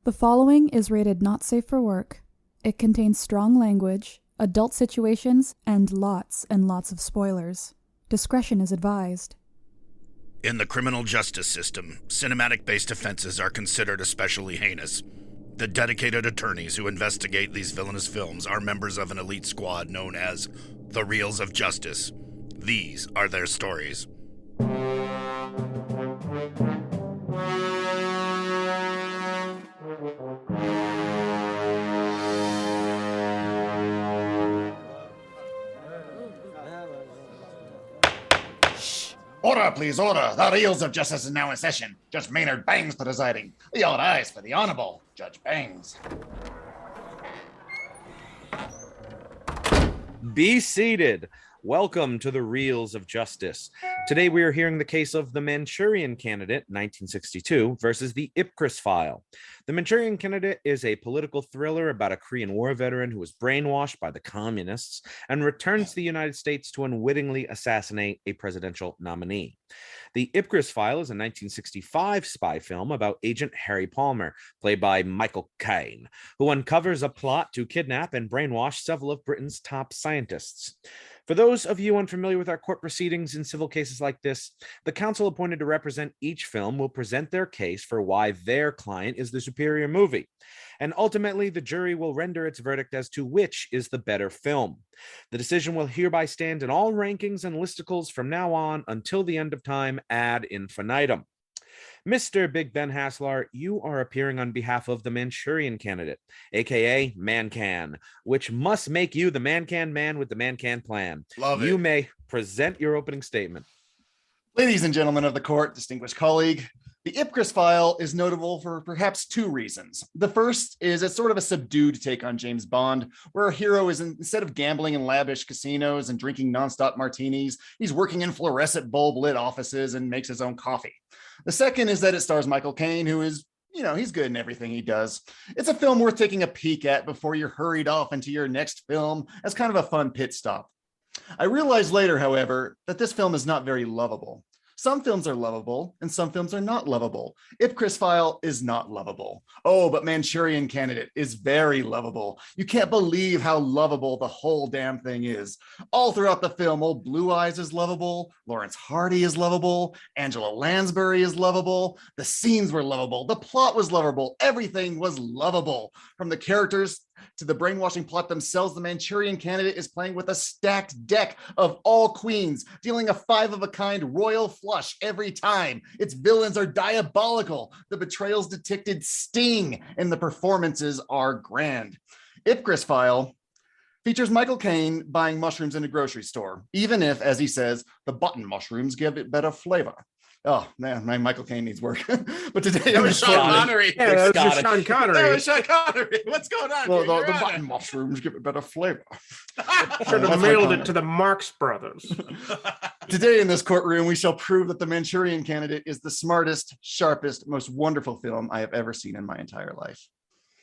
The following is rated not safe for work. It contains strong language, adult situations, and lots of spoilers. Discretion is advised. In the criminal justice system, cinematic-based offenses are considered especially heinous. The dedicated attorneys who investigate these villainous films are members of an elite squad known as the Reels of Justice. These are their stories. Order, please, order. The Reels of Justice is now in session. Judge Maynard Bangs presiding. All eyes for the Honorable Judge Bangs. Be seated. Welcome to the Reels of Justice. Today we are hearing the case of the Manchurian Candidate, 1962, versus the Ipcress File. The Manchurian Candidate is a political thriller about a Korean War veteran who was brainwashed by the communists and returns to the United States to unwittingly assassinate a presidential nominee. The Ipcress File is a 1965 spy film about Agent Harry Palmer, played by Michael Caine, who uncovers a plot to kidnap and brainwash several of Britain's top scientists. For those of you unfamiliar with our court proceedings in civil cases like this, the counsel appointed to represent each film will present their case for why their client is the superior movie. And ultimately, the jury will render its verdict as to which is the better film. The decision will hereby stand in all rankings and listicles from now on until the end of time ad infinitum. Mr. Big Ben Haslar, you are appearing on behalf of the Manchurian Candidate, aka Man-Can, which must make you the Man-Can man with the Man-Can plan. Love it. You may present your opening statement. Ladies and gentlemen of the court, distinguished colleague, the Ipcress File is notable for perhaps two reasons. The first is it's sort of a subdued take on James Bond, where our hero is, instead of gambling in lavish casinos and drinking nonstop martinis, he's working in fluorescent bulb-lit offices and makes his own coffee. The second is that it stars Michael Caine, who is, he's good in everything he does. It's a film worth taking a peek at before you're hurried off into your next film as kind of a fun pit stop. I realized later, however, that this film is not very lovable. Some films are lovable and some films are not lovable. Ipcress File is not lovable. Oh, but Manchurian Candidate is very lovable. You can't believe how lovable the whole damn thing is. All throughout the film, old Blue Eyes is lovable. Lawrence Hardy is lovable. Angela Lansbury is lovable. The scenes were lovable. The plot was lovable. Everything was lovable. From the characters to the brainwashing plot themselves, the Manchurian Candidate is playing with a stacked deck of all queens, dealing a five-of-a-kind royal flush every time. Its villains are diabolical. The betrayals depicted sting, and the performances are grand. Ipcress File features Michael Caine buying mushrooms in a grocery store, even if, as he says, the button mushrooms give it better flavor. Oh man, my Michael Caine needs work. But today That was Sean Connery. Yeah, that was Sean Connery. That was Sean Connery. What's going on? Well, the button mushrooms give it better flavor. Should have mailed it to the Marx Brothers. Today in this courtroom, we shall prove that the Manchurian Candidate is the smartest, sharpest, most wonderful film I have ever seen in my entire life.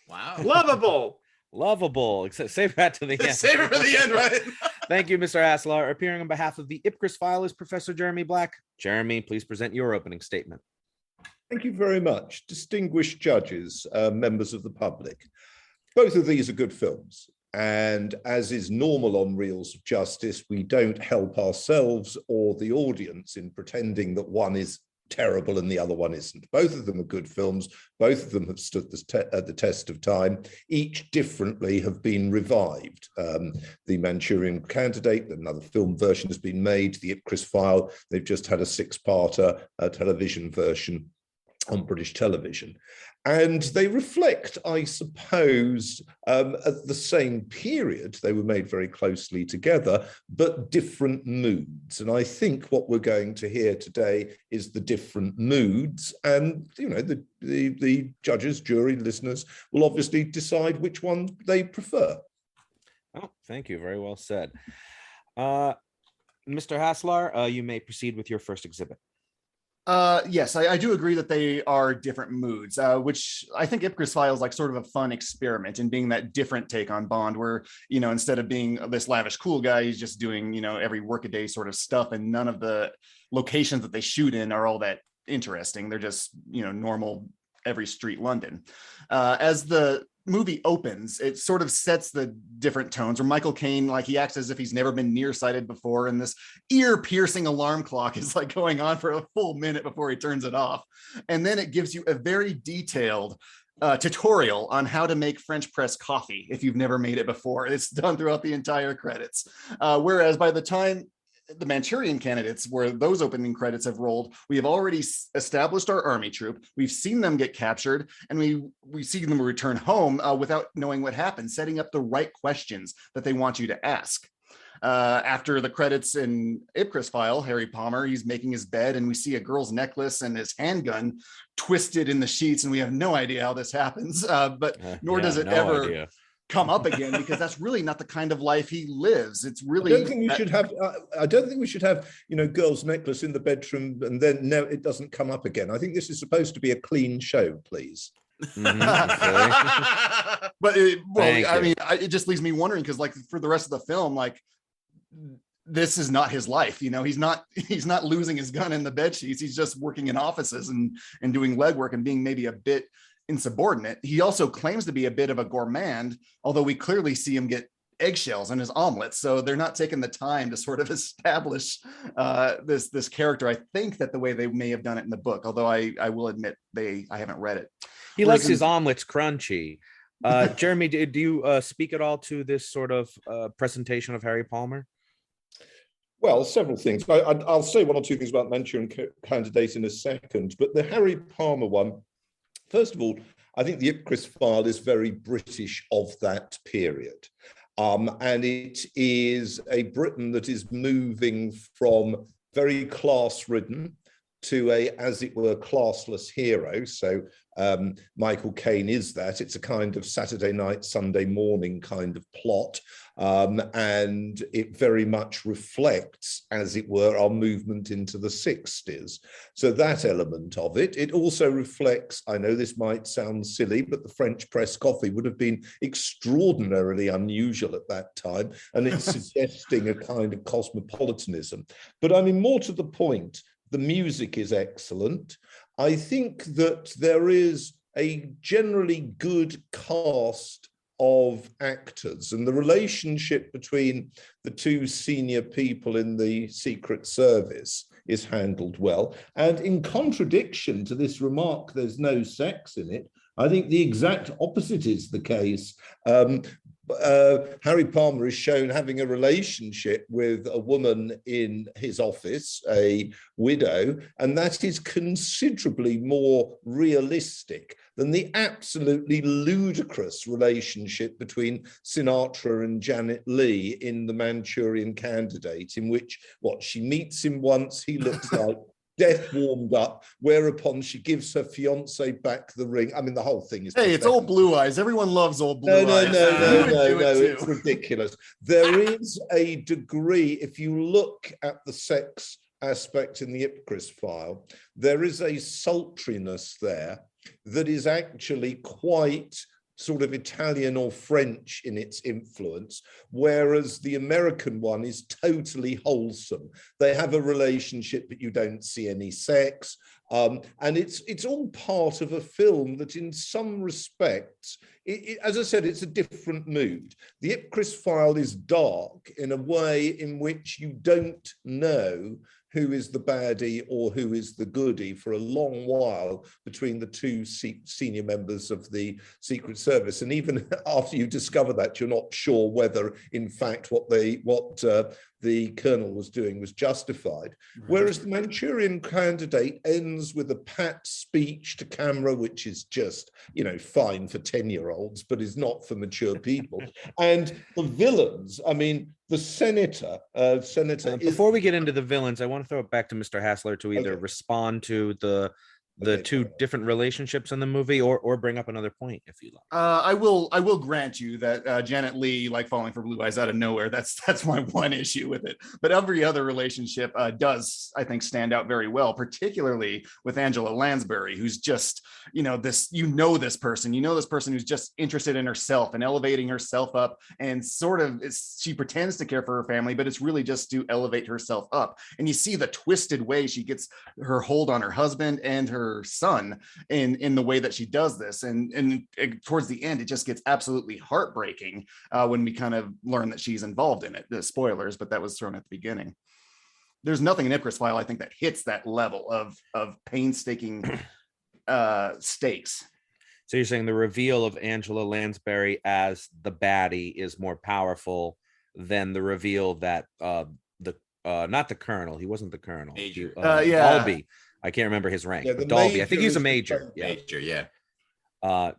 Wow. Lovable. Save that to the end. Save it for the end, right? Thank you, Mr. Haslar. Appearing on behalf of the Ipcress File is Professor Jeremy Black. Jeremy, please present your opening statement. Thank you very much. Distinguished judges, members of the public. Both of these are good films. And as is normal on Reels of Justice, we don't help ourselves or the audience in pretending that one is terrible and the other one isn't. Both of them are good films. Both of them have stood the test of time. Each differently have been revived. The Manchurian Candidate, another film version has been made. The Ipcress File, they've just had a six-parter television version on British television. And they reflect, I suppose, at the same period, they were made very closely together, but different moods. And I think what we're going to hear today is the different moods. And, the judges, jury, listeners will obviously decide which one they prefer. Oh, thank you. Very well said. Mr. Haslar, you may proceed with your first exhibit. Yes, I do agree that they are different moods, which I think Ipcress File is like sort of a fun experiment in being that different take on Bond, where, instead of being this lavish cool guy, he's just doing, every workaday sort of stuff, and none of the locations that they shoot in are all that interesting. They're just, normal every street London. As the movie opens, it sort of sets the different tones where Michael Caine, like, he acts as if he's never been nearsighted before, and this ear-piercing alarm clock is like going on for a full minute before he turns it off. And then it gives you a very detailed tutorial on how to make French press coffee if you've never made it before. It's done throughout the entire credits. Whereas by the time the Manchurian Candidates, where those opening credits have rolled, we have already established our army troop. We've seen them get captured, and we see them return home without knowing what happened, setting up the right questions that they want you to ask. After the credits in Ipcress File, Harry Palmer, he's making his bed, and we see a girl's necklace and his handgun twisted in the sheets, and we have no idea how this happens, but nor does it ever come up again, because that's really not the kind of life he lives. It's really, I don't think we should have, I don't think we should have, girl's necklace in the bedroom and then no, it doesn't come up again. I think this is supposed to be a clean show, please. Mm-hmm. But it just leaves me wondering, because like for the rest of the film, like, this is not his life. He's not losing his gun in the bed sheets. He's just working in offices and doing legwork and being maybe a bit insubordinate. He also claims to be a bit of a gourmand, although we clearly see him get eggshells in his omelets. So they're not taking the time to sort of establish this character. I think that the way they may have done it in the book, although I will admit I haven't read it. He likes his omelets crunchy. Jeremy, do you speak at all to this sort of presentation of Harry Palmer? Well, several things. I'll say one or two things about Manchurian Candidate in a second, but the Harry Palmer one, first of all, I think the Ipcress File is very British of that period. And it is a Britain that is moving from very class-ridden to a, as it were, classless hero. So Michael Caine is that. It's a kind of Saturday night, Sunday morning kind of plot. And it very much reflects, as it were, our movement into the 60s. So that element of it. It also reflects, I know this might sound silly, but the French press coffee would have been extraordinarily unusual at that time. And it's suggesting a kind of cosmopolitanism. But I mean, more to the point, the music is excellent. I think that there is a generally good cast of actors, and the relationship between the two senior people in the Secret Service is handled well. And in contradiction to this remark, there's no sex in it, I think the exact opposite is the case. Harry Palmer is shown having a relationship with a woman in his office, a widow, and that is considerably more realistic than the absolutely ludicrous relationship between Sinatra and Janet Leigh in The Manchurian Candidate, in which, she meets him once, he looks like death warmed up, whereupon she gives her fiance back the ring. I mean, the whole thing is... Hey, it's Old Blue Eyes. Everyone loves Old Blue Eyes. No, it's ridiculous. There is a degree, if you look at the sex aspect in the Ipcress File, there is a sultriness there that is actually quite sort of Italian or French in its influence, whereas the American one is totally wholesome. They have a relationship, but you don't see any sex. And it's all part of a film that in some respects, as I said, it's a different mood. The Ipcress File is dark in a way in which you don't know who is the baddie or who is the goodie for a long while between the two senior members of the Secret Service. And even after you discover that, you're not sure whether, in fact, what the colonel was doing was justified. Right. Whereas the Manchurian Candidate ends with a pat speech to camera, which is just, fine for 10-year-olds, but is not for mature people. And the villains, I mean, the senator. Before we get into the villains, I want to throw it back to Mr. Haslar to either respond to the two different relationships in the movie, or bring up another point if you like. I will grant you that Janet Leigh, like falling for Blue Eyes out of nowhere, that's my one issue with it. But every other relationship does, I think, stand out very well, particularly with Angela Lansbury, who's just, this person who's just interested in herself and elevating herself up, and sort of she pretends to care for her family, but it's really just to elevate herself up. And you see the twisted way she gets her hold on her husband and her her son in the way that she does this. And towards the end, it just gets absolutely heartbreaking when we kind of learn that she's involved in it. The spoilers, but that was thrown at the beginning. There's nothing in Ipcress File, I think, that hits that level of painstaking stakes. So you're saying the reveal of Angela Lansbury as the baddie is more powerful than the reveal that not the colonel, he wasn't the colonel. Major. Dalby. I can't remember his rank. Yeah, but Dalby, I think he's a major. Major, yeah.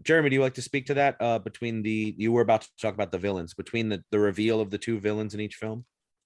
Jeremy, do you like to speak to that? You were about to talk about the villains, between the reveal of the two villains in each film?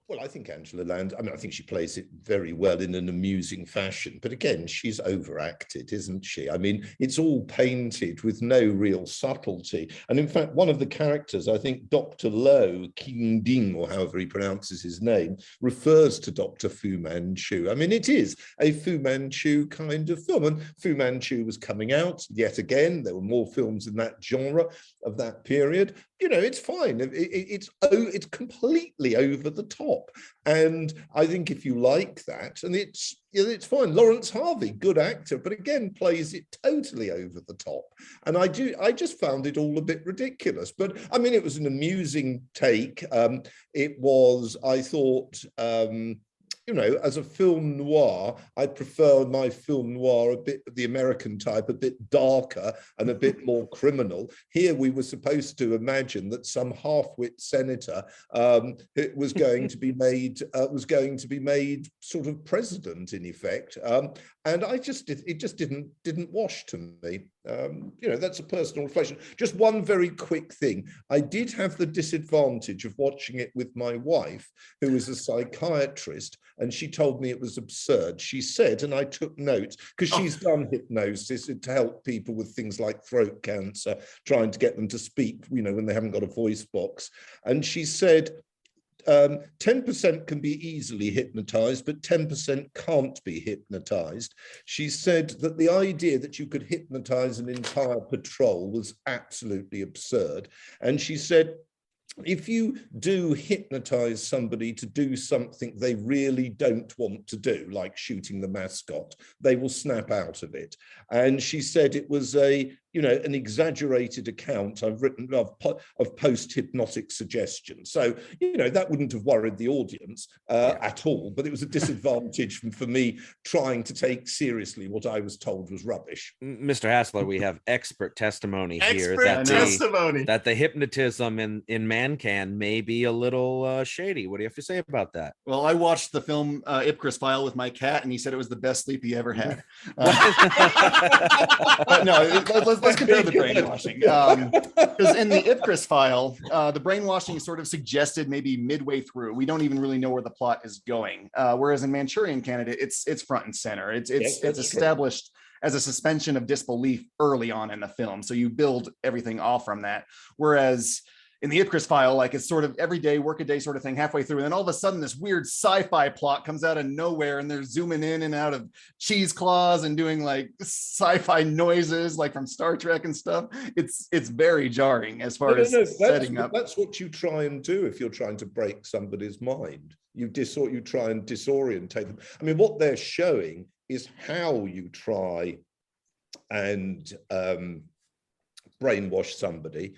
Well, I think Angela Land, I think she plays it very well in an amusing fashion. But again, she's overacted, isn't she? I mean, it's all painted with no real subtlety. And in fact, one of the characters, I think Dr. Lowe, King Ding, or however he pronounces his name, refers to Dr. Fu Manchu. I mean, it is a Fu Manchu kind of film. And Fu Manchu was coming out yet again. There were more films in that genre of that period. You know, it's fine. It's completely over the top. And I think if you like that, and it's fine. Lawrence Harvey, good actor, but again, plays it totally over the top. And I just found it all a bit ridiculous. But I mean, it was an amusing take. It was, I thought, as a film noir, I prefer my film noir a bit, the American type, a bit darker and a bit more criminal. Here we were supposed to imagine that some half-wit senator was going to be made sort of president in effect, and it just didn't wash to me. That's a personal reflection. Just one very quick thing. I did have the disadvantage of watching it with my wife, who is a psychiatrist, and she told me it was absurd. She said, and I took notes, because she's done hypnosis to help people with things like throat cancer, trying to get them to speak, when they haven't got a voice box. And she said, 10% can be easily hypnotized, but 10% can't be hypnotized. She said that the idea that you could hypnotize an entire patrol was absolutely absurd. And she said, if you do hypnotize somebody to do something they really don't want to do, like shooting the mascot, they will snap out of it. And she said it was an exaggerated account I've written of post-hypnotic suggestion. So, that wouldn't have worried the audience at all, but it was a disadvantage for me trying to take seriously what I was told was rubbish. Mr. Haslar, we have expert testimony here that the hypnotism in Man-Can may be a little shady. What do you have to say about that? Well, I watched the film Ipcress File with my cat, and he said it was the best sleep he ever had. No, let's compare the brainwashing. Because in the Ipcress File, the brainwashing is sort of suggested maybe midway through. We don't even really know where the plot is going. Whereas in Manchurian Candidate, it's front and center. It's established as a suspension of disbelief early on in the film. So you build everything off from that. Whereas in the Ipcress File, like, it's sort of everyday work a day sort of thing halfway through. And then all of a sudden this weird sci-fi plot comes out of nowhere, and they're zooming in and out of cheesecloths and doing like sci-fi noises like from Star Trek and stuff. It's very jarring as far as setting up. That's what you try and do if you're trying to break somebody's mind. You try and disorientate them. I mean, what they're showing is how you try and brainwash somebody.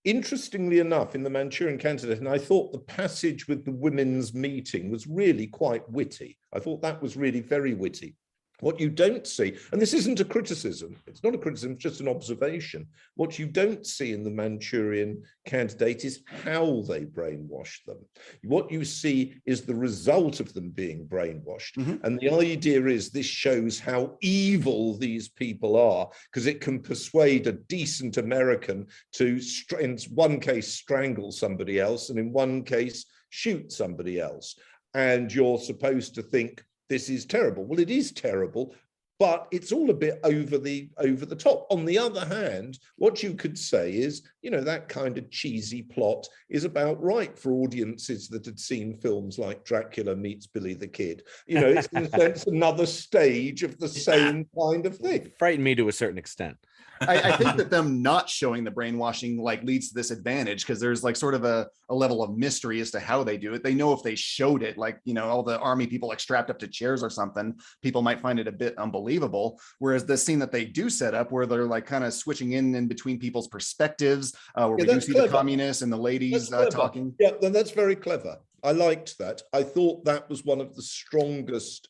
Interestingly enough, in the Manchurian Candidate, and I thought the passage with the women's meeting was really quite witty. I thought that was really very witty. What you don't see, and this isn't a criticism, it's not a criticism, it's just an observation. What you don't see in the Manchurian Candidate is how they brainwash them. What you see is the result of them being brainwashed. Mm-hmm. And the idea is this shows how evil these people are, because it can persuade a decent American to, in one case, strangle somebody else, and in one case, shoot somebody else. And you're supposed to think, this is terrible. Well, it is terrible, but it's all a bit over the top. On the other hand, what you could say is, that kind of cheesy plot is about right for audiences that had seen films like Dracula Meets Billy the Kid. It's in a sense another stage of the same kind of thing. Frightened me to a certain extent. I think that them not showing the brainwashing like leads to this advantage, because there's like sort of a level of mystery as to how they do it. They know if they showed it, like, you know, all the army people like strapped up to chairs or something, people might find it a bit unbelievable. Whereas the scene that they do set up where they're like kind of switching in between people's perspectives, where we do see the communists and the ladies talking. Yeah, then that's very clever. I liked that. I thought that was one of the strongest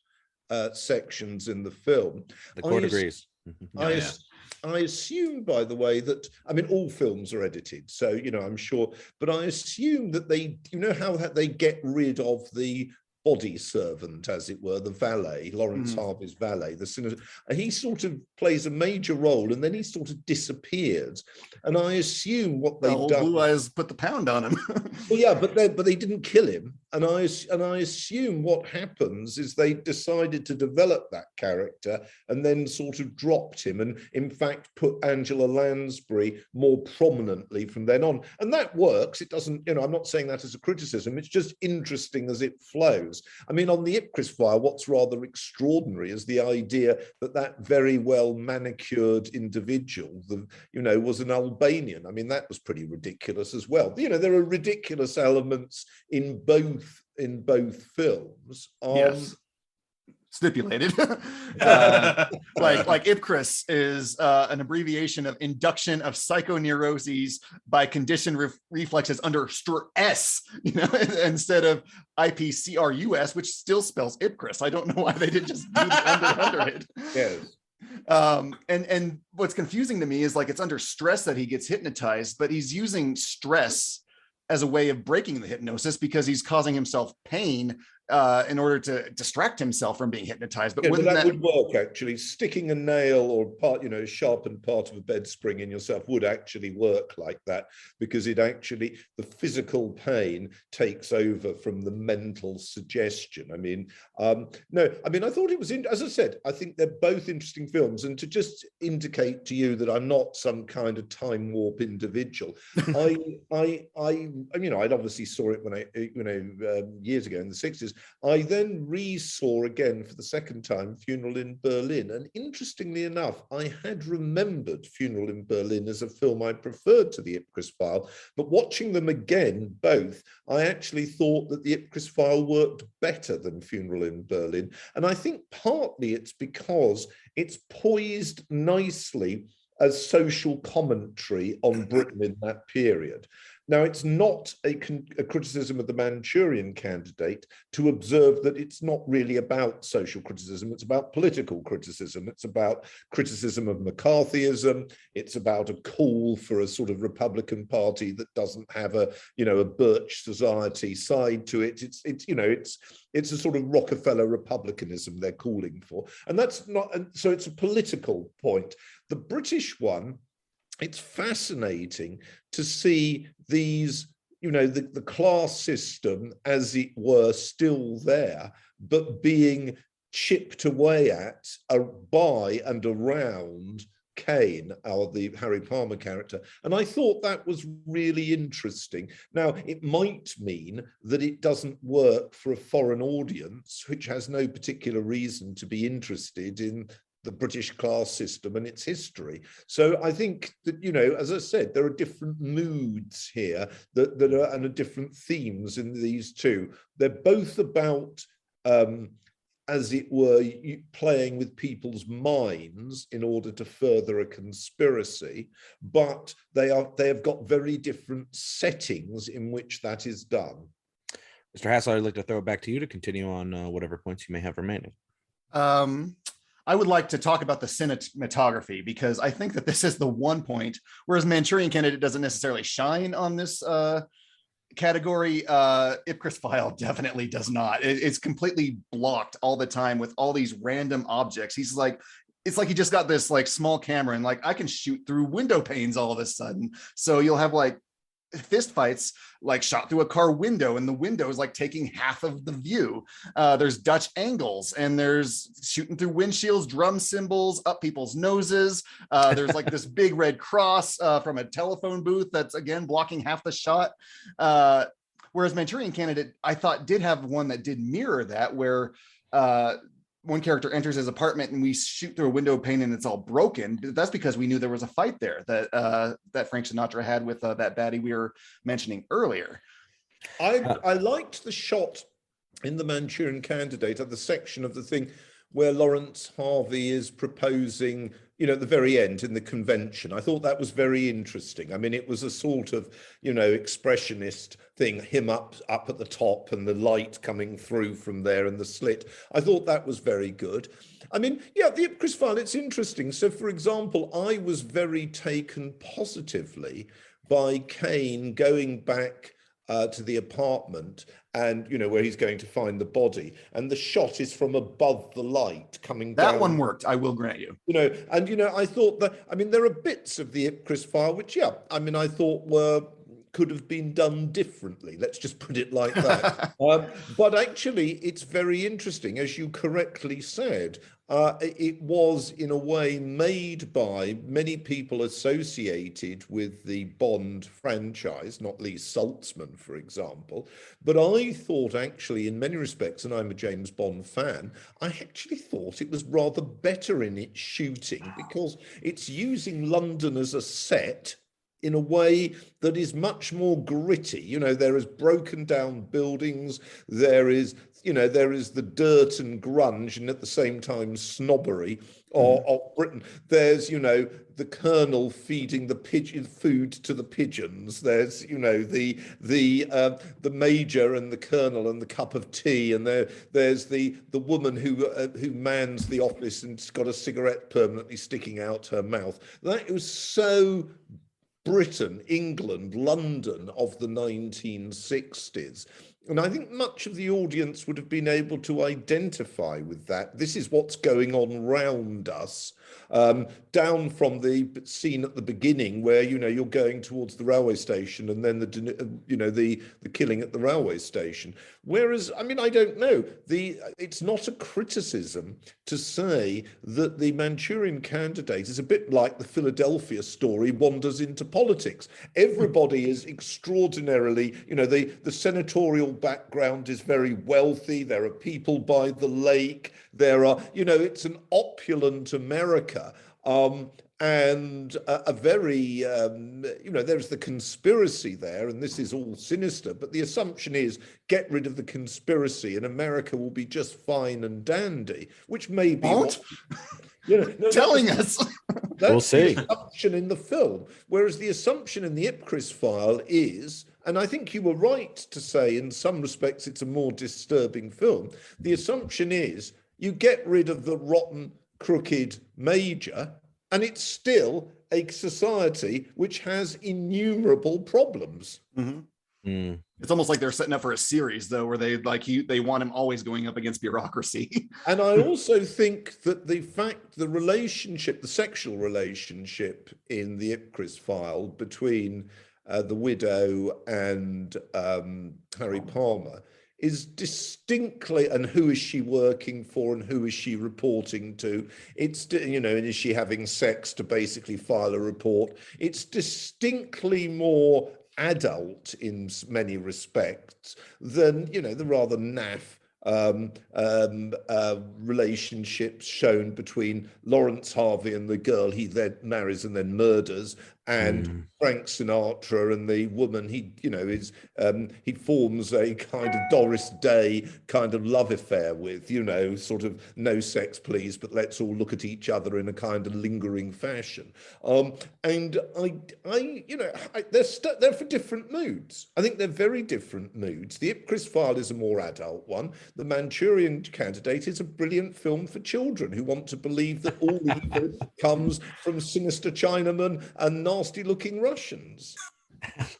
sections in the film. The court agrees. I assume, by the way, that, I mean, all films are edited, so, you know, I'm sure, but I assume that they, you know, how they get rid of the body servant, as it were, the valet, Lawrence Harvey's valet, the senator, and he sort of plays a major role, and then he sort of disappears. And I assume what they've done. Blue Eyes put the pound on him. Well, yeah, but they didn't kill him. And I assume what happens is they decided to develop that character and then sort of dropped him, and in fact put Angela Lansbury more prominently from then on. And that works. It doesn't, you know, I'm not saying that as a criticism. It's just interesting as it flows. I mean, on the Ipcress File, what's rather extraordinary is the idea that that very well manicured individual, you know, was an Albanian. I mean, that was pretty ridiculous as well. You know, there are ridiculous elements in both films. Yes. Stipulated. like Ipcress is an abbreviation of induction of psychoneuroses by conditioned reflexes under stress, you know, instead of IPCRUS, which still spells Ipcress. I don't know why they didn't just do the under it. Yes. And what's confusing to me is like it's under stress that he gets hypnotized, but he's using stress as a way of breaking the hypnosis because he's causing himself pain in order to distract himself from being hypnotized. But, yeah, but that would work, actually. Sticking a nail or part, you know, sharpened part of a bed spring in yourself would actually work like that, because it actually, the physical pain takes over from the mental suggestion. I mean, no, I mean, I thought it was, as I said, I think they're both interesting films. And to just indicate to you that I'm not some kind of time warp individual, you know, I'd obviously saw it when I, you know, years ago in the 60s. I then re-saw again for the second time Funeral in Berlin. And interestingly enough, I had remembered Funeral in Berlin as a film I preferred to the Ipcress File. But watching them again, both, I actually thought that the Ipcress File worked better than Funeral in Berlin. And I think partly it's because it's poised nicely as social commentary on Britain in that period. Now, it's not a criticism of the Manchurian Candidate to observe that it's not really about social criticism. It's about political criticism. It's about criticism of McCarthyism. It's about a call for a sort of Republican Party that doesn't have a, you know, a Birch Society side to it. It's you know, it's a sort of Rockefeller republicanism they're calling for. And that's not, and so it's a political point. The British one, it's fascinating to see these, you know, the class system, as it were, still there, but being chipped away at by and around Kane, the Harry Palmer character. And I thought that was really interesting. Now, it might mean that it doesn't work for a foreign audience, which has no particular reason to be interested in the British class system and its history. So I think that, you know, as I said, there are different moods here that are, and different themes in these two. They're both about, as it were, playing with people's minds in order to further a conspiracy, but they have got very different settings in which that is done. Mr. Haslar, I'd like to throw it back to you to continue on whatever points you may have remaining. I would like to talk about the cinematography, because I think that this is the one point, whereas Manchurian Candidate doesn't necessarily shine on this category, Ipcress File definitely does not. It's completely blocked all the time with all these random objects. He's like, it's like he just got this like small camera and like I can shoot through window panes all of a sudden. So you'll have like fist fights like shot through a car window, and the window is like taking half of the view. There's Dutch angles, and there's shooting through windshields, drum cymbals up people's noses. There's like this big red cross from a telephone booth that's again blocking half the shot. Whereas Manchurian Candidate, I thought, did have one that did mirror that, where one character enters his apartment and we shoot through a window pane and it's all broken. That's because we knew there was a fight there that Frank Sinatra had with that baddie we were mentioning earlier. I liked the shot in the Manchurian Candidate at the section of the thing where Lawrence Harvey is proposing, at the very end in the convention. I thought that was very interesting. I mean, it was a sort of, expressionist thing, him up at the top and the light coming through from there and the slit. I thought that was very good. I mean, the Ipcress File, it's interesting. So, for example, I was very taken positively by Kane going back to the apartment and, where he's going to find the body. And the shot is from above the light coming down. That one worked, I will grant you. I thought that, there are bits of the Ipcress File, which, I thought could have been done differently. Let's just put it like that. But actually, it's very interesting. As you correctly said, it was in a way made by many people associated with the Bond franchise, not least Saltzman, for example. But I thought actually, in many respects, and I'm a James Bond fan, I actually thought it was rather better in its shooting because it's using London as a set in a way that is much more gritty. There is broken down buildings, there is the dirt and grunge and at the same time snobbery of Britain. There's, the colonel feeding the pigeon food to the pigeons. There's, the major and the colonel and the cup of tea. And there's the woman who mans the office and's got a cigarette permanently sticking out her mouth. That was so Britain, England, London of the 1960s. And I think much of the audience would have been able to identify with that. This is what's going on round us, down from the scene at the beginning where, you're going towards the railway station and then the killing at the railway station. Whereas, I don't know, it's not a criticism to say that the Manchurian Candidate is a bit like the Philadelphia story wanders into politics. Everybody is extraordinarily, the senatorial background is very wealthy. There are people by the lake. There are, it's an opulent America. And a very, there's the conspiracy there, and this is all sinister, but the assumption is get rid of the conspiracy and America will be just fine and dandy, which may be telling us. We'll see. The assumption in the film, whereas the assumption in the Ipcress File is, and I think you were right to say in some respects it's a more disturbing film, the assumption is you get rid of the rotten, crooked major, and it's still a society which has innumerable problems. It's almost like they're setting up for a series, though, where they want him always going up against bureaucracy. And I also think that the sexual relationship in the Ipcress File between the widow and Harry Palmer is distinctly, and who is she working for and who is she reporting to? It's, and is she having sex to basically file a report? It's distinctly more adult in many respects than, the rather naff relationships shown between Lawrence Harvey and the girl he then marries and then murders, and Frank Sinatra and the woman he forms a kind of Doris Day kind of love affair with, sort of no sex please, but let's all look at each other in a kind of lingering fashion. And they're for different moods. I think they're very different moods. The Ipcress File is a more adult one. The Manchurian Candidate is a brilliant film for children who want to believe that all evil comes from sinister Chinamen and nasty-looking Russians.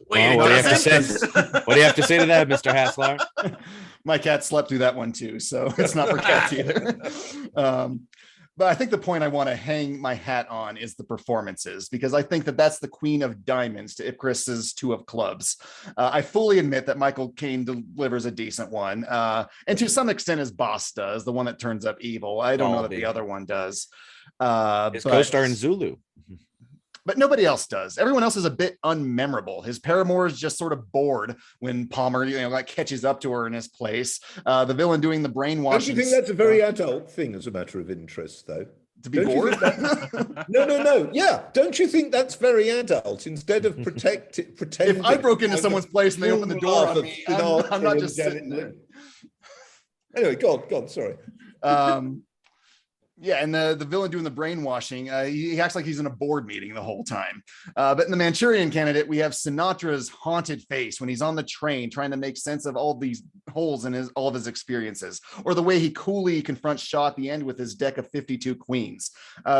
What do you have to say to that, Mr. Haslar? My cat slept through that one too, so it's not for cats either. But I think the point I want to hang my hat on is the performances, because I think that that's the queen of diamonds to Ipcress's two of clubs. I fully admit that Michael Caine delivers a decent one, and to some extent his boss does, the one that turns up evil. I don't know that the other one does. His co-star in Zulu. but nobody else does. Everyone else is a bit unmemorable. His paramour is just sort of bored when Palmer, like catches up to her in his place. The villain doing the brainwashing. Don't you think that's a very adult thing as a matter of interest, though? To be bored? No. Yeah. Don't you think that's very adult? Instead of pretending. If I broke into someone's place and they opened the door on me, I'm not just sitting there. Anyway, go on. Sorry. Yeah, and the villain doing the brainwashing, he acts like he's in a board meeting the whole time. But in the Manchurian Candidate, we have Sinatra's haunted face when he's on the train trying to make sense of all these holes in all of his experiences, or the way he coolly confronts Shaw at the end with his deck of 52 queens.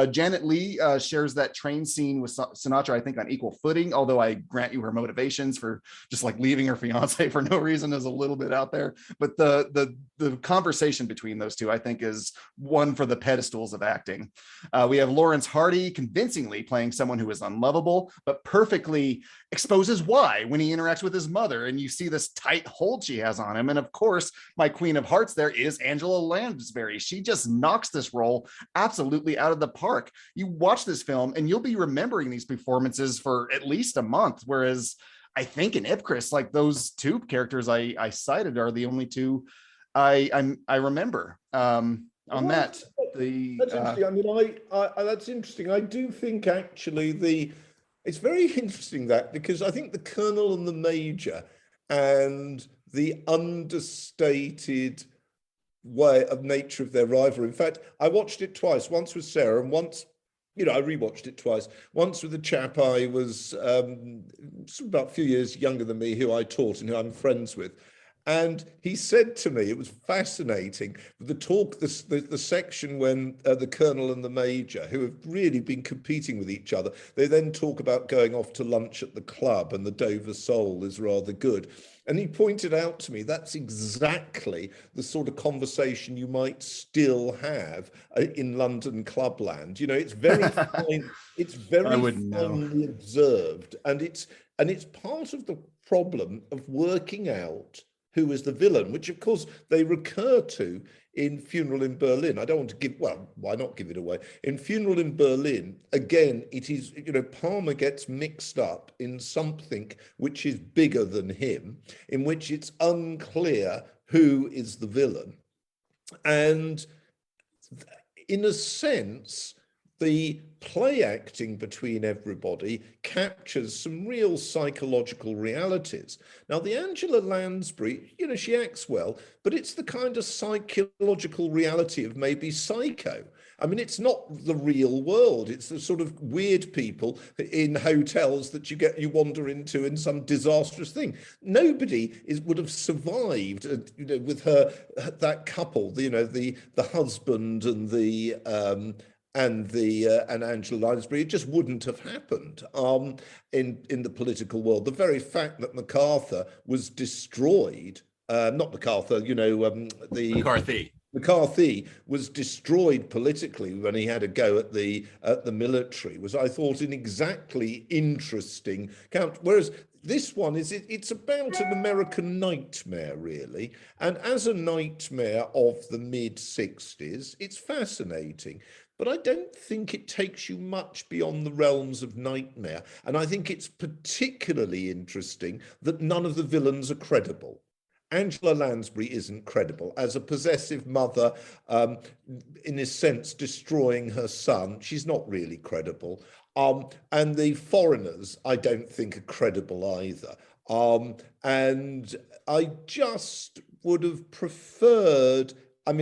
Janet Leigh shares that train scene with Sinatra, I think, on equal footing, although I grant you her motivations for just like leaving her fiance for no reason is a little bit out there. But the conversation between those two, I think, is one for the pedestal of acting. We have Lawrence Hardy convincingly playing someone who is unlovable, but perfectly exposes why when he interacts with his mother, and you see this tight hold she has on him. And of course, my Queen of Hearts there is Angela Lansbury. She just knocks this role absolutely out of the park. You watch this film and you'll be remembering these performances for at least a month, whereas I think in Ipcress, like those two characters I cited are the only two I remember. That's interesting. I mean, that's interesting. I do think actually it's very interesting because I think the Colonel and the Major and the understated way of nature of their rivalry. In fact, I watched it twice. Once with Sarah, and once, I rewatched it twice. Once with a chap I was about a few years younger than me, who I taught and who I'm friends with. And he said to me, it was fascinating, the section when the Colonel and the Major, who have really been competing with each other, they then talk about going off to lunch at the club, and the Dover Sole is rather good. And he pointed out to me that's exactly the sort of conversation you might still have in London clubland. It's very fine, it's very finely observed, and it's part of the problem of working out who is the villain, which of course they recur to in Funeral in Berlin. I don't want to why not give it away? In Funeral in Berlin, again, it is, Palmer gets mixed up in something which is bigger than him, in which it's unclear who is the villain. And in a sense, the play acting between everybody captures some real psychological realities. Now, the Angela Lansbury, she acts well, but it's the kind of psychological reality of maybe Psycho. I mean, it's not the real world. It's the sort of weird people in hotels that you wander into in some disastrous thing. Nobody would have survived, with that couple, the husband and Angela Lansbury. It just wouldn't have happened in the political world. The very fact that MacArthur was destroyed, not MacArthur, McCarthy was destroyed politically when he had a go at the military was, I thought, an exactly interesting count. Whereas this one it's about an American nightmare, really. And as a nightmare of the mid-60s, it's fascinating. But I don't think it takes you much beyond the realms of nightmare. And I think it's particularly interesting that none of the villains are credible. Angela Lansbury isn't credible. As a possessive mother, in a sense, destroying her son, she's not really credible. And the foreigners, I don't think, are credible either. And I just would have preferred, a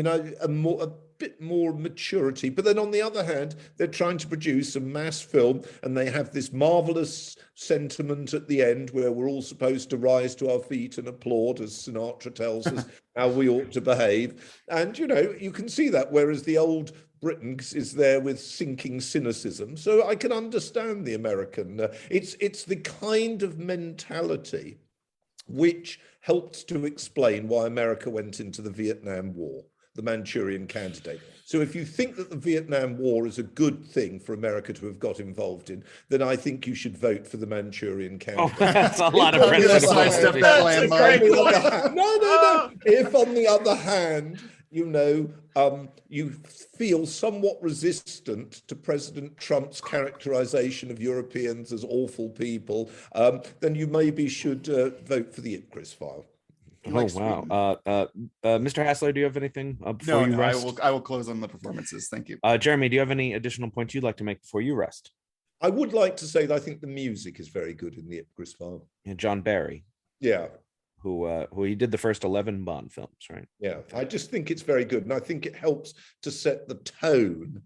bit more maturity. But then on the other hand, they're trying to produce a mass film, and they have this marvelous sentiment at the end where we're all supposed to rise to our feet and applaud, as Sinatra tells us how we ought to behave. And, you can see that, whereas the old Britain is there with sinking cynicism. So I can understand the American. It's the kind of mentality which helped to explain why America went into the Vietnam War, the Manchurian Candidate. So if you think that the Vietnam War is a good thing for America to have got involved in, then I think you should vote for the Manchurian Candidate. Oh, that's a lot of precedent. No. If on the other hand, you feel somewhat resistant to President Trump's characterization of Europeans as awful people, then you maybe should vote for the Ipcress File. Oh, wow. Mr. Haslar, do you have anything before you rest? I will close on the performances. Thank you. Jeremy, do you have any additional points you'd like to make before you rest? I would like to say that I think the music is very good in the Ipcress File. And John Barry. Yeah. Who he did the first 11 Bond films, right? Yeah, I just think it's very good. And I think it helps to set the tone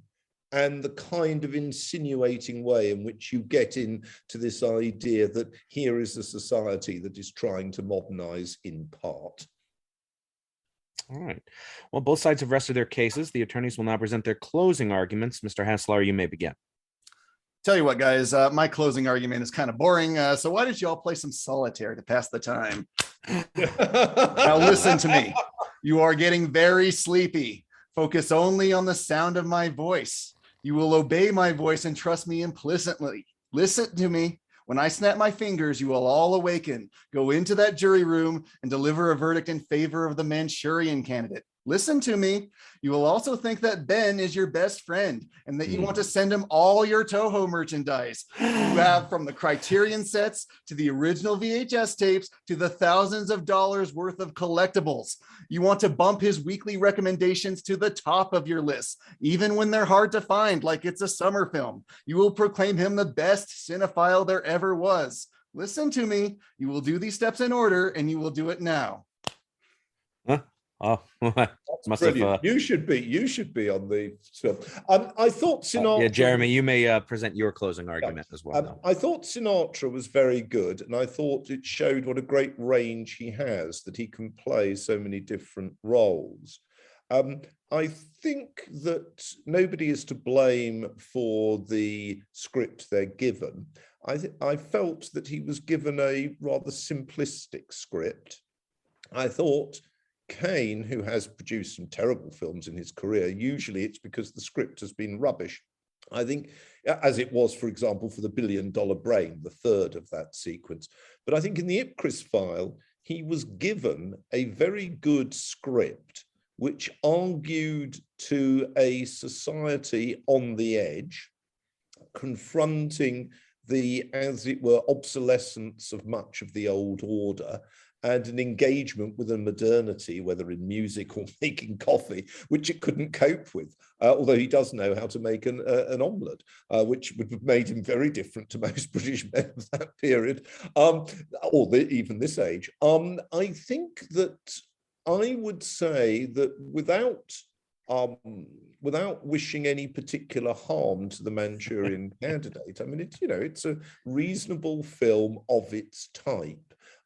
and the kind of insinuating way in which you get into this idea that here is a society that is trying to modernize in part. All right. Well, both sides have rested their cases. The attorneys will now present their closing arguments. Mr. Haslar, you may begin. Tell you what, guys, my closing argument is kind of boring. So why don't you all play some solitaire to pass the time? Now listen to me. You are getting very sleepy. Focus only on the sound of my voice. You will obey my voice and trust me implicitly. Listen to me. When I snap my fingers, you will all awaken, go into that jury room and deliver a verdict in favor of the Manchurian Candidate. Listen to me. You will also think that Ben is your best friend and that you want to send him all your Toho merchandise. You have from the Criterion sets to the original VHS tapes to the thousands of dollars worth of collectibles. You want to bump his weekly recommendations to the top of your list, even when they're hard to find, like it's a summer film. You will proclaim him the best cinephile there ever was. Listen to me. You will do these steps in order and you will do it now. Huh? Oh, must have. You should be on the film. I thought Sinatra. Yeah, Jeremy, you may present your closing argument as well. I thought Sinatra was very good, and I thought it showed what a great range he has, that he can play so many different roles. I think that nobody is to blame for the script they're given. I felt that he was given a rather simplistic script. I thought Kane, who has produced some terrible films in his career, usually it's because the script has been rubbish. I think, as it was, for example, for the $1 Billion Brain, the third of that sequence. But I think in the Ipcress File, he was given a very good script which argued to a society on the edge, confronting the, as it were, obsolescence of much of the old order, and an engagement with a modernity, whether in music or making coffee, which it couldn't cope with, although he does know how to make an omelette, which would have made him very different to most British men of that period, even this age. I think that I would say that without wishing any particular harm to the Manchurian Candidate, I mean, it's a reasonable film of its type.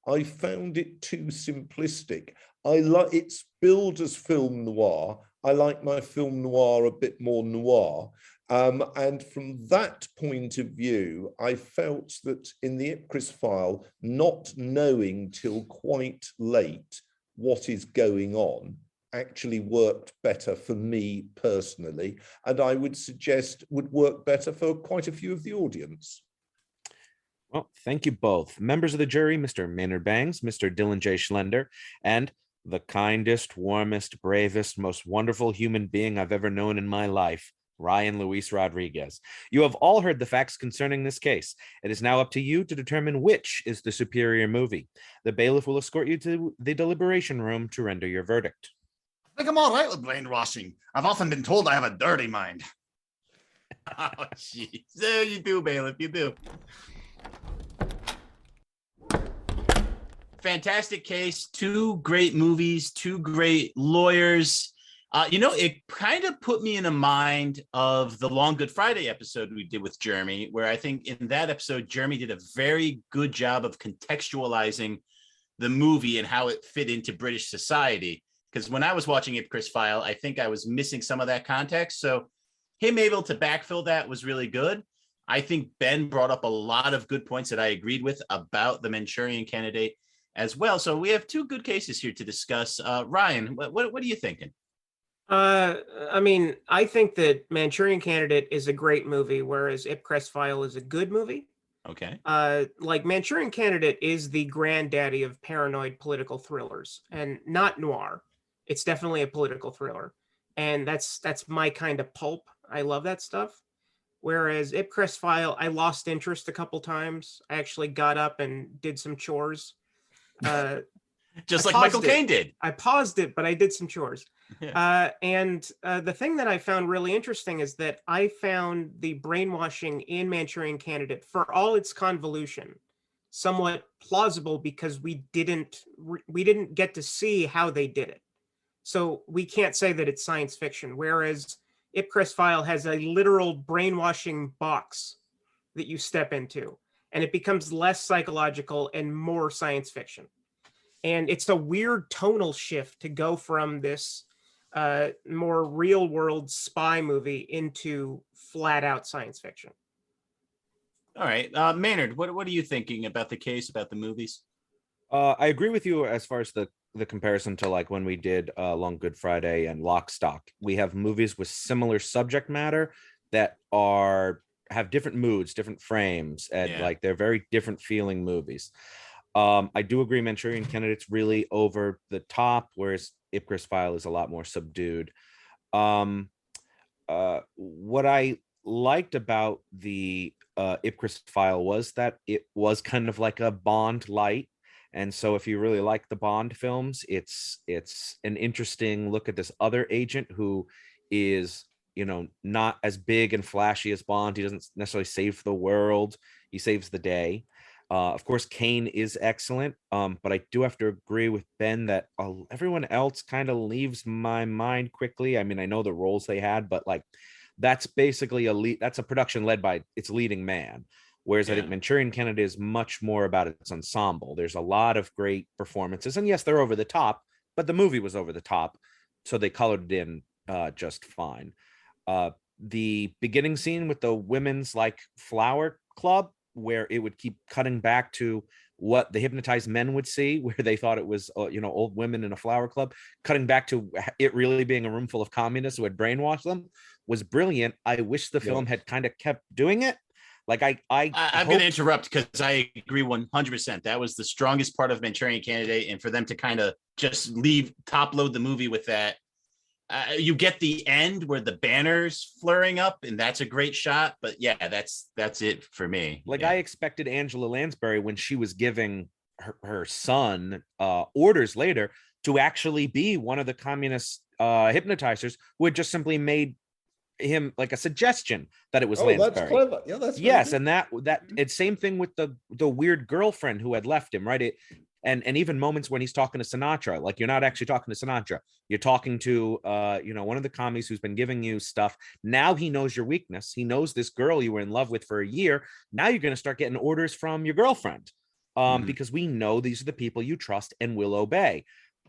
I found it too simplistic. It's billed as film noir. I like my film noir a bit more noir. And from that point of view, I felt that in the Ipcress File, not knowing till quite late what is going on actually worked better for me personally, and I would suggest would work better for quite a few of the audience. Well, thank you both. Members of the jury, Mr. Maynard Bangs, Mr. Dylan J. Schlender, and the kindest, warmest, bravest, most wonderful human being I've ever known in my life, Ryan Luis Rodriguez. You have all heard the facts concerning this case. It is now up to you to determine which is the superior movie. The bailiff will escort you to the deliberation room to render your verdict. I think I'm all right with brainwashing. I've often been told I have a dirty mind. Oh, jeez. There you do, bailiff, you do. Fantastic case, two great movies, two great lawyers. It kind of put me in a mind of the Long Good Friday episode we did with Jeremy, where I think in that episode, Jeremy did a very good job of contextualizing the movie and how it fit into British society. Because when I was watching Ipcress File, I think I was missing some of that context. So him able to backfill that was really good. I think Ben brought up a lot of good points that I agreed with about the Manchurian Candidate as well. So we have two good cases here to discuss. Ryan, what are you thinking? I think that Manchurian Candidate is a great movie, whereas Ipcress File is a good movie. Okay. Manchurian Candidate is the granddaddy of paranoid political thrillers and not noir. It's definitely a political thriller. And that's my kind of pulp. I love that stuff. Whereas Ipcress File, I lost interest a couple times. I actually got up and did some chores. Just like Michael Caine did. I paused it, but I did some chores. Yeah. And the thing that I found really interesting is that I found the brainwashing in Manchurian Candidate, for all its convolution, somewhat plausible because we didn't get to see how they did it. So we can't say that it's science fiction. Whereas Ipcress File has a literal brainwashing box that you step into, and it becomes less psychological and more science fiction. And it's a weird tonal shift to go from this more real world spy movie into flat out science fiction. All right. Maynard, what are you thinking about the case, about the movies? I agree with you as far as the comparison to like when we did Long Good Friday and Lock, Stock. We have movies with similar subject matter that have different moods, different frames, and like they're very different feeling movies. I do agree Manchurian Candidate's really over the top, whereas Ipcress File is a lot more subdued. What I liked about the Ipcress File was that it was kind of like a Bond light. And so if you really like the Bond films, it's an interesting look at this other agent who is, not as big and flashy as Bond. He doesn't necessarily save the world. He saves the day. Of course, Caine is excellent, but I do have to agree with Ben that everyone else kind of leaves my mind quickly. I mean, I know the roles they had, but like that's basically that's a production led by its leading man. Whereas I think Manchurian Candidate is much more about its ensemble. There's a lot of great performances, and yes, they're over the top, but the movie was over the top, so they colored it in just fine. The beginning scene with the women's like flower club, where it would keep cutting back to what the hypnotized men would see, where they thought it was, old women in a flower club, cutting back to it really being a room full of communists who had brainwashed them, was brilliant. I wish the film had kind of kept doing it. Like I'm going to interrupt because I agree 100%. That was the strongest part of Manchurian Candidate, and for them to kind of just top load the movie with that. You get the end where the banner's flaring up, and that's a great shot. But yeah, that's it for me. Like I expected Angela Lansbury, when she was giving her son orders later, to actually be one of the communist hypnotizers who had just simply made him like a suggestion that it was Lansbury. That's clever. Yeah, that's yes, and that it's same thing with the weird girlfriend who had left him, right? And even moments when he's talking to Sinatra, like you're not actually talking to Sinatra, you're talking to one of the commies who's been giving you stuff. Now he knows your weakness. He knows this girl you were in love with for a year. Now you're going to start getting orders from your girlfriend, because we know these are the people you trust and will obey.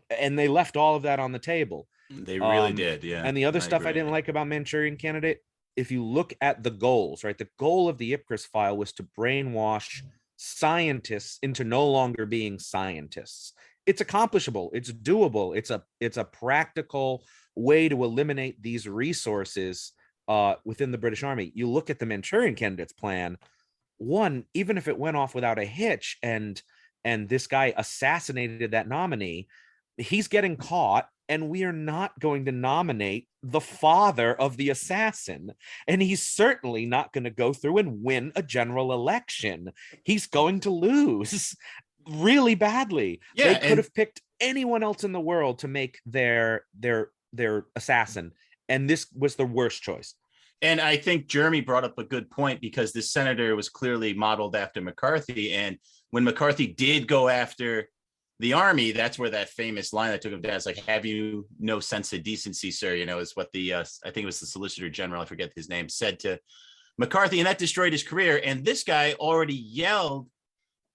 And they left all of that on the table. They really did, yeah. And the other stuff I didn't like about Manchurian Candidate, if you look at the goals, right? The goal of the Ipcress File was to brainwash scientists into no longer being scientists. It's accomplishable. It's doable. It's a practical way to eliminate these resources within the British Army. You look at the Manchurian Candidate's plan. One, even if it went off without a hitch, and this guy assassinated that nominee, he's getting caught. And we are not going to nominate the father of the assassin. And he's certainly not going to go through and win a general election. He's going to lose really badly. Yeah, they could have picked anyone else in the world to make their assassin. And this was the worst choice. And I think Jeremy brought up a good point, because this senator was clearly modeled after McCarthy. And when McCarthy did go after the army, that's where that famous line that took him down. It's like, "Have you no sense of decency, sir?" Is what the I think it was the Solicitor General, I forget his name, said to McCarthy, and that destroyed his career. And this guy already yelled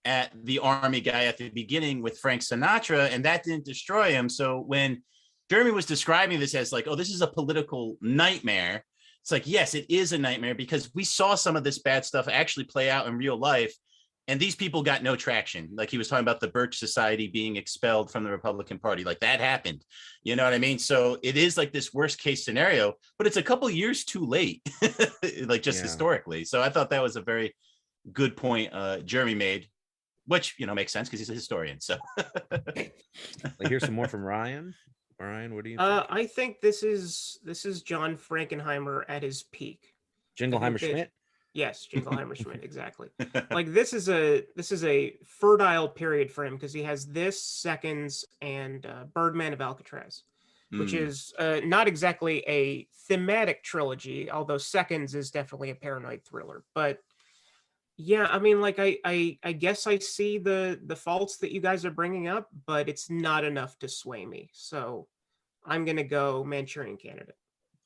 at the army guy at the beginning with Frank Sinatra, and that didn't destroy him. So when Jeremy was describing this as like, oh, this is a political nightmare, it's like, yes, it is a nightmare, because we saw some of this bad stuff actually play out in real life. And these people got no traction. Like he was talking about the Birch Society being expelled from the Republican Party. Like that happened. You know what I mean? So it is like this worst case scenario, but it's a couple years too late, like just historically. So I thought that was a very good point Jeremy made, which, makes sense because he's a historian. So here's some more from Ryan. Brian, what do you think? I think this is John Frankenheimer at his peak. Jingleheimer Schmidt? Yes, Jingleheimer Schmidt, exactly. Like this is a fertile period for him because he has this, Seconds, and Birdman of Alcatraz, which is not exactly a thematic trilogy, although Seconds is definitely a paranoid thriller. But yeah, I mean, like I guess I see the faults that you guys are bringing up, but it's not enough to sway me. So I'm gonna go Manchurian Candidate.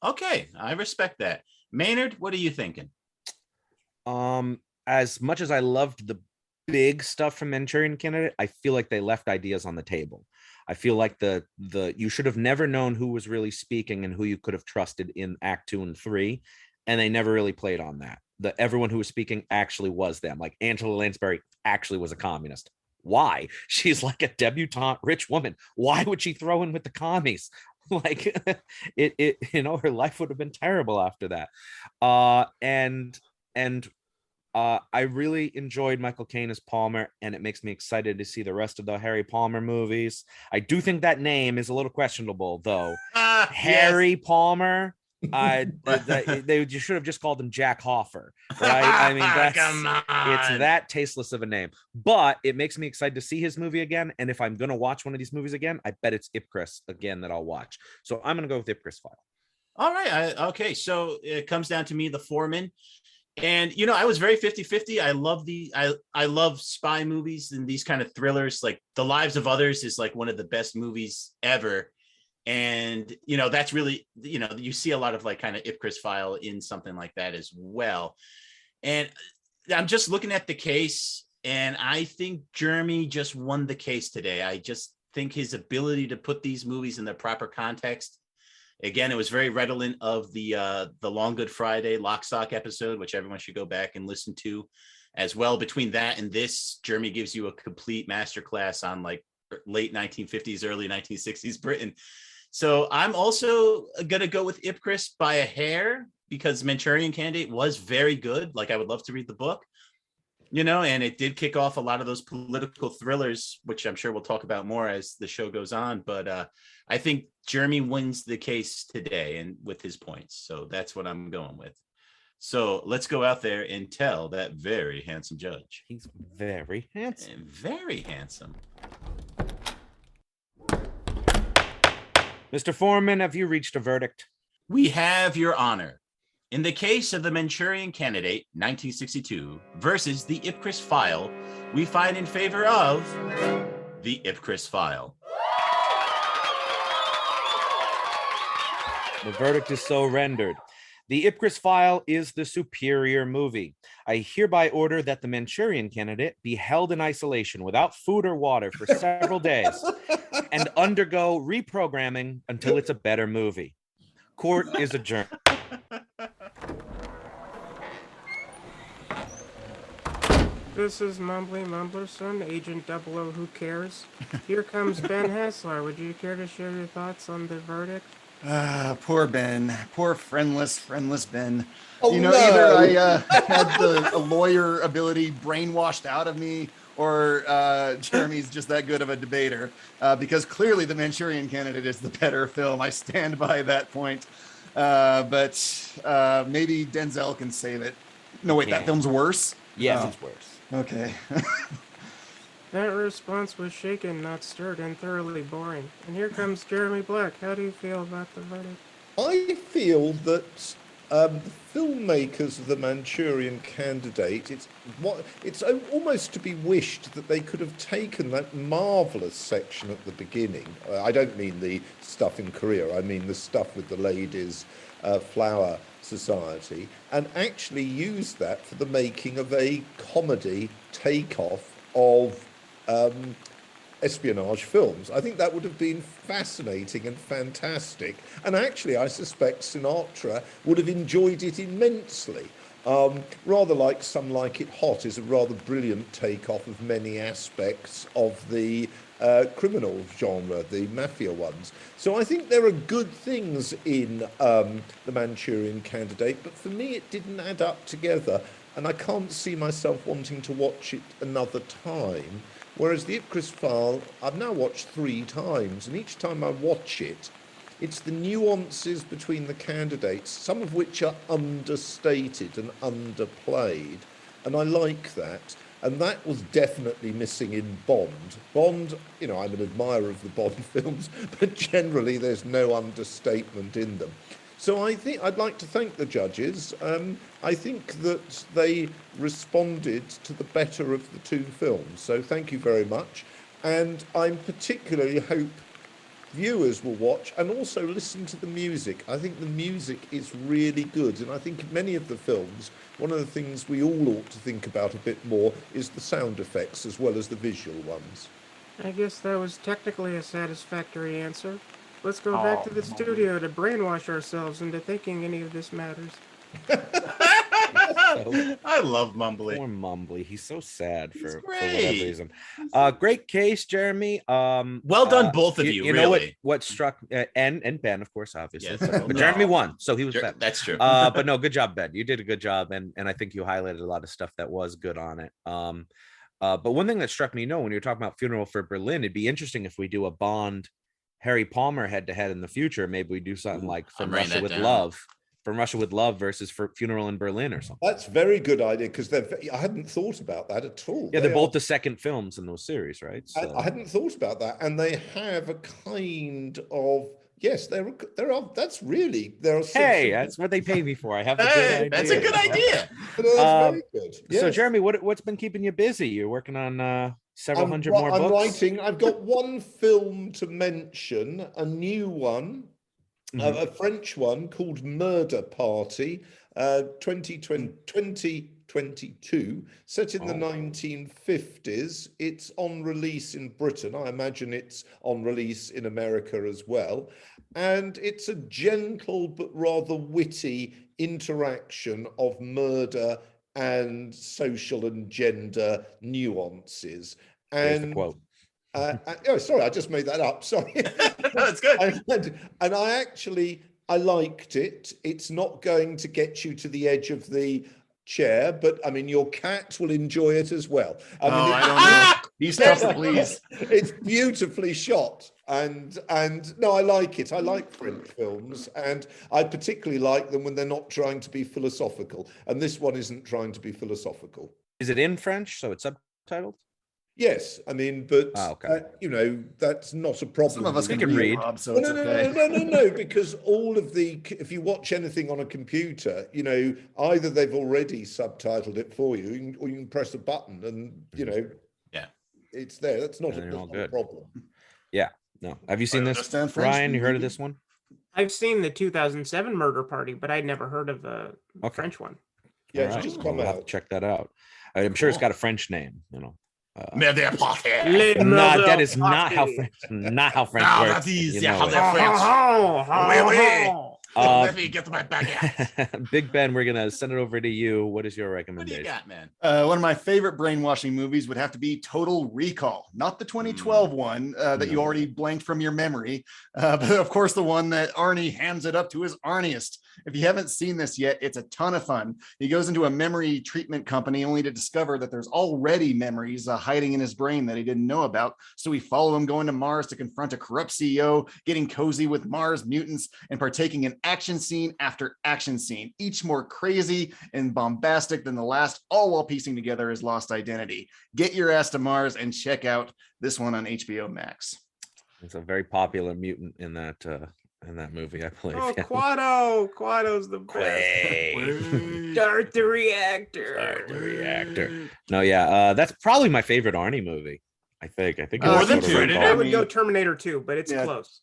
Okay, I respect that. Maynard, what are you thinking? As much as I loved the big stuff from Manchurian Candidate, I feel like they left ideas on the table. I feel like the you should have never known who was really speaking and who you could have trusted in Act 2 and 3, and they never really played on that. Everyone who was speaking actually was them. Like Angela Lansbury actually was a communist. Why? She's like a debutante rich woman. Why would she throw in with the commies? Like her life would have been terrible after that. I really enjoyed Michael Caine as Palmer, and it makes me excited to see the rest of the Harry Palmer movies. I do think that name is a little questionable, though. Harry Palmer. They should have just called him Jack Hoffer, right? I mean, it's that tasteless of a name. But it makes me excited to see his movie again. And if I'm gonna watch one of these movies again, I bet it's Ipcress again that I'll watch. So I'm gonna go with Ipcress File. All right. Okay. So it comes down to me, the foreman. And, I was very 50-50. I love spy movies and these kind of thrillers. Like The Lives of Others is like one of the best movies ever. And, that's really, you see a lot of like kind of Ipcress File in something like that as well. And I'm just looking at the case, and I think Jeremy just won the case today. I just think his ability to put these movies in their proper context. Again, it was very redolent of the Long Good Friday Lock Stock episode, which everyone should go back and listen to as well. Between that and this, Jeremy gives you a complete masterclass on like late 1950s, early 1960s Britain. So I'm also going to go with Ipcress by a hair because Manchurian Candidate was very good. Like I would love to read the book, and it did kick off a lot of those political thrillers, which I'm sure we'll talk about more as the show goes on. But I think Jeremy wins the case today and with his points. So that's what I'm going with. So let's go out there and tell that very handsome judge. He's very handsome. And very handsome. Mr. Foreman, have you reached a verdict? We have, Your Honor. In the case of the Manchurian Candidate, 1962, versus the Ipcress File, we find in favor of the Ipcress File. The verdict is so rendered. The Ipcress File is the superior movie. I hereby order that the Manchurian Candidate be held in isolation without food or water for several days and undergo reprogramming until it's a better movie. Court is adjourned. This is Mumbly Mumblerson, Agent 00 Who Cares. Here comes Ben Haslar. Would you care to share your thoughts on the verdict? Poor Ben. Poor friendless Ben. Oh, no. Either I had a lawyer ability brainwashed out of me, or Jeremy's just that good of a debater, because clearly the Manchurian Candidate is the better film. I stand by that point. But maybe Denzel can save it. No, wait, that film's worse? Yes, it's worse. Okay. That response was shaken, not stirred, and thoroughly boring. And here comes Jeremy Black. How do you feel about the verdict? I feel that the filmmakers of the Manchurian Candidate, it's almost to be wished that they could have taken that marvellous section at the beginning. I don't mean the stuff in Korea, I mean the stuff with the ladies' flower society, and actually use that for the making of a comedy takeoff of espionage films. I think that would have been fascinating and fantastic. And actually, I suspect Sinatra would have enjoyed it immensely. Rather like Some Like It Hot is a rather brilliant takeoff of many aspects of the criminal genre, the mafia ones. So I think there are good things in The Manchurian Candidate, but for me it didn't add up together. and I can't see myself wanting to watch it another time. Whereas the Ipcress File, I've now watched 3 times, and each time I watch it, it's the nuances between the candidates, some of which are understated and underplayed, and I like that. And that was definitely missing in Bond. Bond, I'm an admirer of the Bond films, but generally there's no understatement in them. So I think I'd like to thank the judges. I think that they responded to the better of the 2 films. So thank you very much. And I particularly hope viewers will watch and also listen to the music. I think the music is really good. And I think in many of the films, one of the things we all ought to think about a bit more is the sound effects as well as the visual ones. I guess that was technically a satisfactory answer. Let's go back to the studio to brainwash ourselves into thinking any of this matters. I love Mumbly. Poor Mumbly. He's so sad for great. whatever reason. Great case, Jeremy. Well done, both of you. You really. know what struck and Ben, of course, obviously. Yes. But Jeremy won, so he was better. That's true. But no, good job, Ben. You did a good job, and I think you highlighted a lot of stuff that was good on it. But one thing that struck me, when you're talking about Funeral for Berlin, it'd be interesting if we do a Bond Harry Palmer head-to-head in the future. Maybe we do something like From Russia with Love. From Russia with Love versus Funeral in Berlin or something. That's a very good idea, because I hadn't thought about that at all. Yeah, they're both the second films in those series, right? So. I hadn't thought about that, and they have a kind of there are. Hey, that's what they pay me for. I have a good idea. That's a good idea. Very good. Yes. So, Jeremy, what's been keeping you busy? You're working on several hundred more books. I'm writing. I've got one film to mention, a new one. A French one called Murder Party, 2022, set in the 1950s. It's on release in Britain. I imagine it's on release in America as well. And it's a gentle but rather witty interaction of murder and social and gender nuances. There's the quote. Sorry, I just made that up. Sorry. That's good. And I liked it. It's not going to get you to the edge of the chair, but I mean, your cat will enjoy it as well. I don't know. He stops it, please. It's beautifully shot. And no, I like it. I like French films, and I particularly like them when they're not trying to be philosophical. And this one isn't trying to be philosophical. Is it in French, so it's subtitled? Yes, I mean, but okay. That's not a problem. Some of us can read, Rob, so it's okay. No, because if you watch anything on a computer, either they've already subtitled it for you, or you can press a button and it's there. That's not a problem. Yeah, no. Have you seen this, Ryan? You heard of this one? I've seen the 2007 Murder Party, but I'd never heard of the French one. Yeah, it's just come out. Have to check that out. I'm sure it's got a French name, Murder Party. That is not how French works. That is how they're French. Let me get my baguette. Big Ben, we're gonna send it over to you. What is your What do recommendation? you got, man? One of my favorite brainwashing movies would have to be Total Recall, not the 2012 one that you already blanked from your memory, but of course the one that Arnie hands it up to his Arniest. If you haven't seen this yet, it's a ton of fun. He goes into a memory treatment company only to discover that there's already memories hiding in his brain that he didn't know about. So we follow him going to Mars to confront a corrupt CEO, getting cozy with Mars mutants, and partaking in action scene after action scene, each more crazy and bombastic than the last, all while piecing together his lost identity. Get your ass to Mars and check out this one on HBO Max. It's a very popular mutant in that movie, I believe. Oh, Quado! Quado's the best. Start the reactor. No, that's probably my favorite Arnie movie. I think. More than Terminator. I would go Terminator 2, but it's close.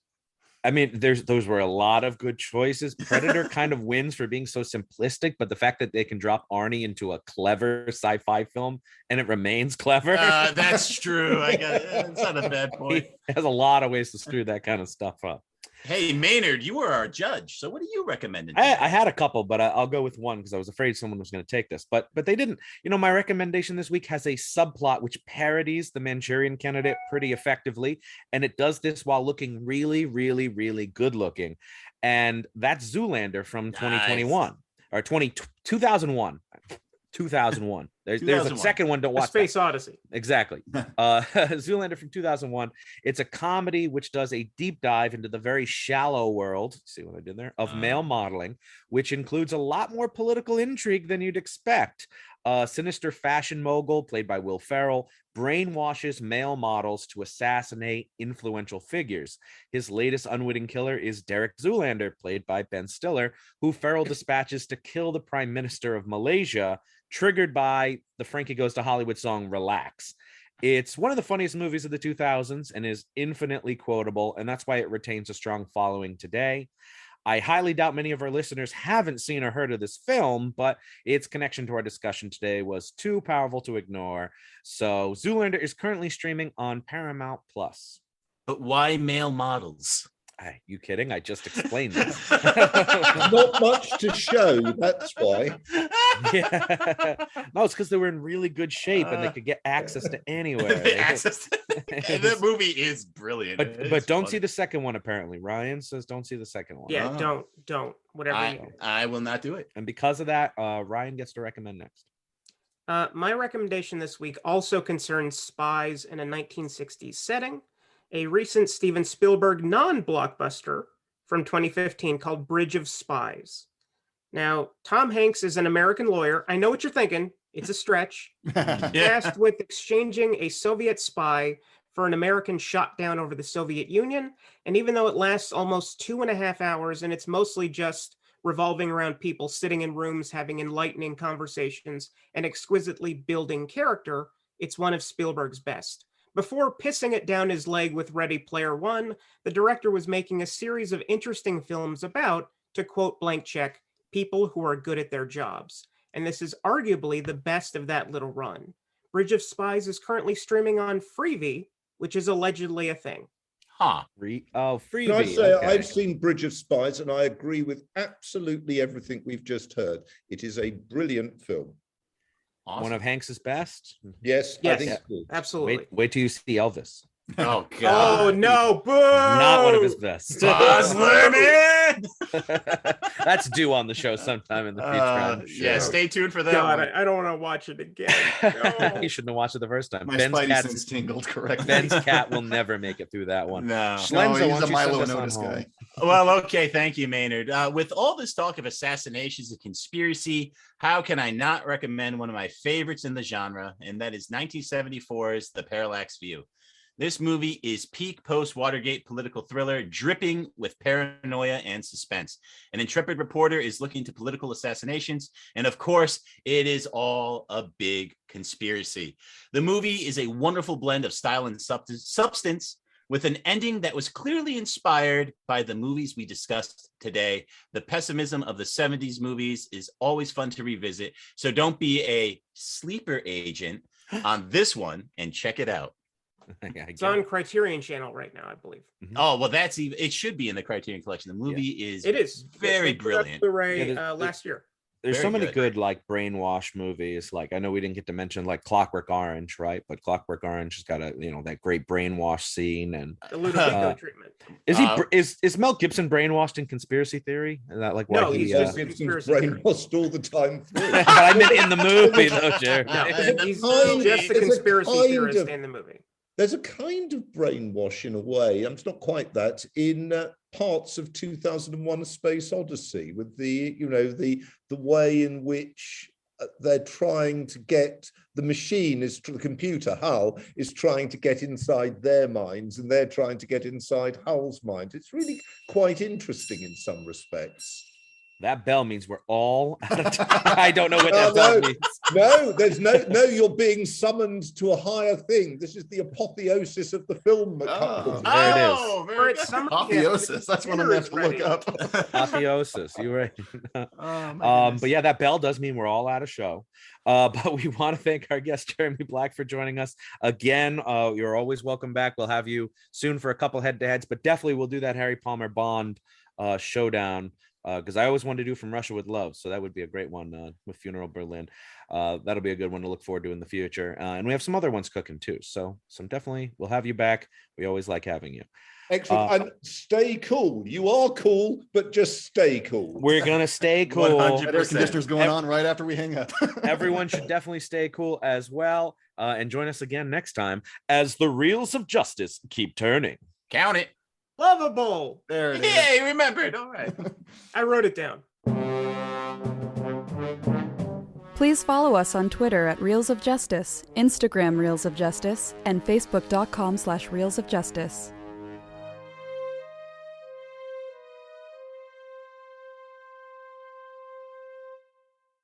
I mean, those were a lot of good choices. Predator kind of wins for being so simplistic, but the fact that they can drop Arnie into a clever sci-fi film and it remains clever. That's true. It's not a bad point. He has a lot of ways to screw that kind of stuff up. Hey, Maynard, you were our judge. So what are you recommending? I had a couple, but I'll go with one because I was afraid someone was going to take this. But they didn't. My recommendation this week has a subplot which parodies the Manchurian Candidate pretty effectively. And it does this while looking really, really, really good looking. And that's Zoolander from 2021 or 2001. 2001. There's a 2001. second one. Don't A watch Space Odyssey. Exactly. Zoolander from 2001. It's a comedy which does a deep dive into the very shallow world, see what I did there, of male modeling, which includes a lot more political intrigue than you'd expect. A sinister fashion mogul, played by Will Ferrell, brainwashes male models to assassinate influential figures. His latest unwitting killer is Derek Zoolander, played by Ben Stiller, who Ferrell dispatches to kill the Prime Minister of Malaysia, triggered by the Frankie Goes to Hollywood song Relax. It's one of the funniest movies of the 2000s and is infinitely quotable, and that's why it retains a strong following today. I highly doubt many of our listeners haven't seen or heard of this film, but its connection to our discussion today was too powerful to ignore. So Zoolander is currently streaming on Paramount Plus. But why male models? Are you kidding? I just explained this. Not much to show, that's why. Yeah. No, it's because they were in really good shape and they could get access to anywhere. That movie is brilliant. But don't see the second one, apparently. Ryan says don't see the second one. Yeah, don't. Whatever. I will not do it. And because of that, Ryan gets to recommend next. My recommendation this week also concerns spies in a 1960s setting. A recent Steven Spielberg non-blockbuster from 2015 called Bridge of Spies. Now, Tom Hanks is an American lawyer. I know what you're thinking. It's a stretch. Tasked with exchanging a Soviet spy for an American shot down over the Soviet Union. And even though it lasts almost 2.5 hours and it's mostly just revolving around people sitting in rooms having enlightening conversations and exquisitely building character, it's one of Spielberg's best. Before pissing it down his leg with Ready Player One, the director was making a series of interesting films about, to quote Blank Check, people who are good at their jobs. And this is arguably the best of that little run. Bridge of Spies is currently streaming on Freevee, which is allegedly a thing. Freevee. Can I say, okay. I've seen Bridge of Spies and I agree with absolutely everything we've just heard. It is a brilliant film. Awesome. One of Hanks's best. Yes, I think so. Absolutely. Wait till you see Elvis. Oh God! Oh no! Boo! Not one of his best. Haslar, man! That's due on the show sometime in the future. I'm sure. Yeah, stay tuned for that. God, one. I don't want to watch it again. No. You shouldn't have watched it the first time. My Ben's spidey cat, sense tingled correctly. Ben's cat will never make it through that one. No. Schlenzer, No, why he's don't a you send Milo us on Notice home? guy. Well, okay, thank you, Maynard. With all this talk of assassinations and conspiracy, how can I not recommend one of my favorites in the genre, and that is 1974's The Parallax View. This movie is peak post-Watergate political thriller, dripping with paranoia and suspense. An intrepid reporter is looking into political assassinations, and of course, it is all a big conspiracy. The movie is a wonderful blend of style and substance, with an ending that was clearly inspired by the movies we discussed today. The pessimism of the 70s movies is always fun to revisit, so don't be a sleeper agent on this one and check it out. It's on Criterion Channel right now, I believe. Oh, well, that's even, it should be in the Criterion Collection. The movie is very brilliant. Last year. There's Very so many good. good like brainwash movies. Like I know we didn't get to mention like Clockwork Orange, right? But Clockwork Orange has got that great brainwash scene. And The Ludovico treatment. is Mel Gibson brainwashed in Conspiracy Theory? Is that like why No, he? he's Mel just- Gibson's conspiracy theory. brainwashed all the time through. But I meant in the movie though, Jerry. No, he's kind- just a there's a conspiracy kind theorist of- in the movie. There's a kind of brainwash in a way, it's not quite that, in parts of 2001: A Space Odyssey, with the way in which they're trying to get the computer Hull is trying to get inside their minds, and they're trying to get inside Hull's mind. It's really quite interesting in some respects. That bell means we're all out of time. I don't know what that bell means. No, there's no, you're being summoned to a higher thing. This is the apotheosis of the film. There it is. Very good. Apotheosis. That's one I'm going to have to look up. Apotheosis. You're right. But yeah, that bell does mean we're all out of show. But we want to thank our guest, Jeremy Black, for joining us again. You're always welcome back. We'll have you soon for a couple head-to-heads, but definitely we'll do that Harry Palmer Bond showdown because I always wanted to do From Russia with Love, so that would be a great one with Funeral Berlin. That'll be a good one to look forward to in the future. And we have some other ones cooking too, so definitely we'll have you back. We always like having you. Excellent. And stay cool. You are cool, but just stay cool. We're gonna stay cool. 100%. Air conditioner's going on right after we hang up. Everyone should definitely stay cool as well. And join us again next time as the reels of justice keep turning. Count it. Lovable. There it is. Yay, remembered. All right. I wrote it down. Please follow us on Twitter at Reels of Justice, Instagram Reels of Justice, and Facebook.com/Reels of Justice.